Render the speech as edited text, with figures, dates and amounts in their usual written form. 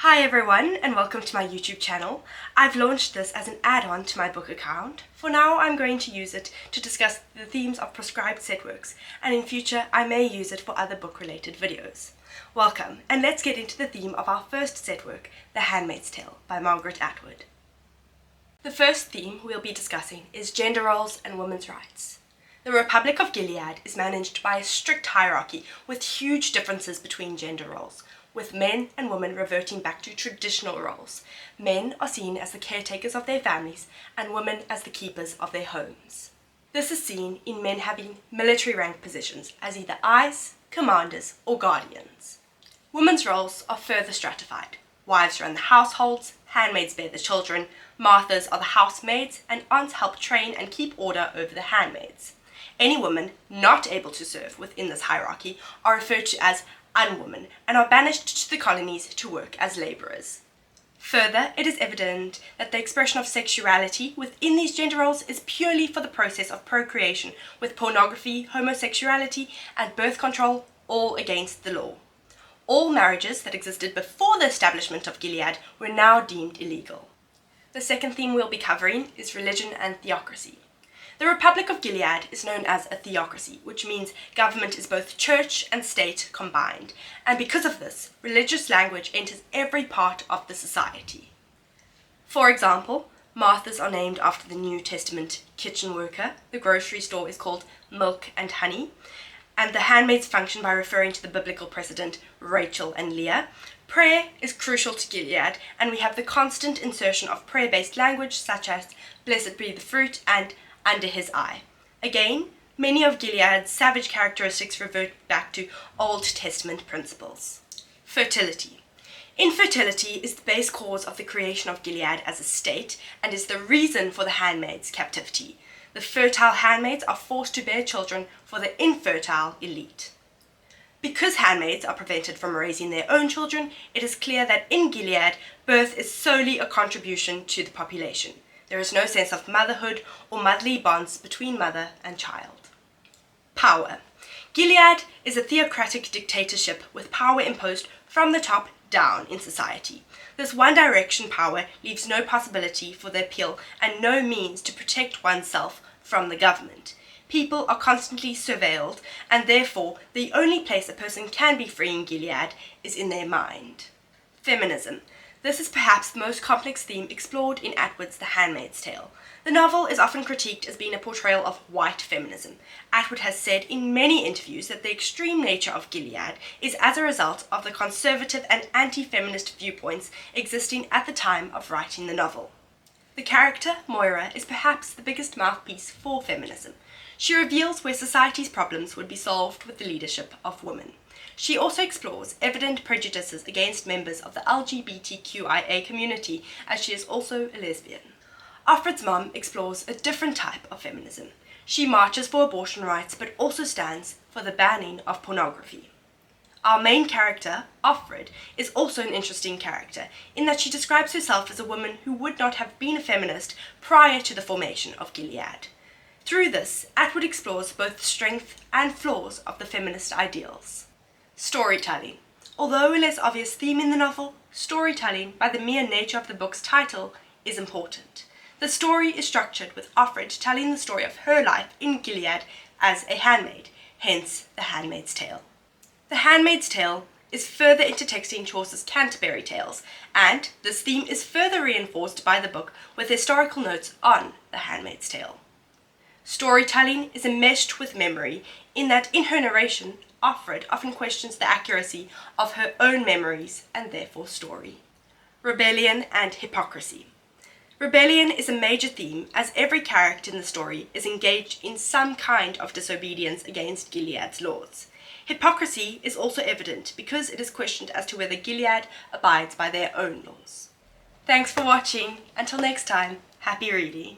Hi everyone and welcome to my YouTube channel. I've launched this as an add-on to my book account. For now I'm going to use it to discuss the themes of prescribed set works, and in future I may use it for other book related videos. Welcome, and let's get into the theme of our first set work, The Handmaid's Tale by Margaret Atwood. The first theme we'll be discussing is gender roles and women's rights. The Republic of Gilead is managed by a strict hierarchy with huge differences between gender roles, with men and women reverting back to traditional roles. Men are seen as the caretakers of their families and women as the keepers of their homes. This is seen in men having military rank positions as either eyes, commanders or guardians. Women's roles are further stratified. Wives run the households, handmaids bear the children, Marthas are the housemaids, and aunts help train and keep order over the handmaids. Any women not able to serve within this hierarchy are referred to as unwomen and are banished to the colonies to work as labourers. Further, it is evident that the expression of sexuality within these gender roles is purely for the process of procreation, with pornography, homosexuality and birth control all against the law. All marriages that existed before the establishment of Gilead were now deemed illegal. The second theme we'll be covering is religion and theocracy. The Republic of Gilead is known as a theocracy, which means government is both church and state combined, and because of this, religious language enters every part of the society. For example, Marthas are named after the New Testament kitchen worker, the grocery store is called Milk and Honey, and the handmaids function by referring to the biblical precedent Rachel and Leah. Prayer is crucial to Gilead, and we have the constant insertion of prayer-based language such as blessed be the fruit and under his eye. Again, many of Gilead's savage characteristics revert back to Old Testament principles. Fertility. Infertility is the base cause of the creation of Gilead as a state and is the reason for the handmaids' captivity. The fertile handmaids are forced to bear children for the infertile elite. Because handmaids are prevented from raising their own children, it is clear that in Gilead, birth is solely a contribution to the population. There is no sense of motherhood or motherly bonds between mother and child. Power. Gilead is a theocratic dictatorship with power imposed from the top down in society. This one-direction power leaves no possibility for the appeal and no means to protect oneself from the government. People are constantly surveilled, and therefore the only place a person can be free in Gilead is in their mind. Feminism. This is perhaps the most complex theme explored in Atwood's The Handmaid's Tale. The novel is often critiqued as being a portrayal of white feminism. Atwood has said in many interviews that the extreme nature of Gilead is as a result of the conservative and anti-feminist viewpoints existing at the time of writing the novel. The character, Moira, is perhaps the biggest mouthpiece for feminism. She reveals where society's problems would be solved with the leadership of women. She also explores evident prejudices against members of the LGBTQIA community, as she is also a lesbian. Offred's mom explores a different type of feminism. She marches for abortion rights but also stands for the banning of pornography. Our main character, Offred, is also an interesting character in that she describes herself as a woman who would not have been a feminist prior to the formation of Gilead. Through this, Atwood explores both the strength and flaws of the feminist ideals. Storytelling. Although a less obvious theme in the novel, storytelling, by the mere nature of the book's title, is important. The story is structured with Offred telling the story of her life in Gilead as a handmaid, hence The Handmaid's Tale. The Handmaid's Tale is further intertexting Chaucer's Canterbury Tales, and this theme is further reinforced by the book with historical notes on The Handmaid's Tale. Storytelling is enmeshed with memory in that in her narration, Offred often questions the accuracy of her own memories and therefore story. Rebellion and hypocrisy. Rebellion is a major theme as every character in the story is engaged in some kind of disobedience against Gilead's laws. Hypocrisy is also evident because it is questioned as to whether Gilead abides by their own laws. Thanks for watching. Until next time, happy reading.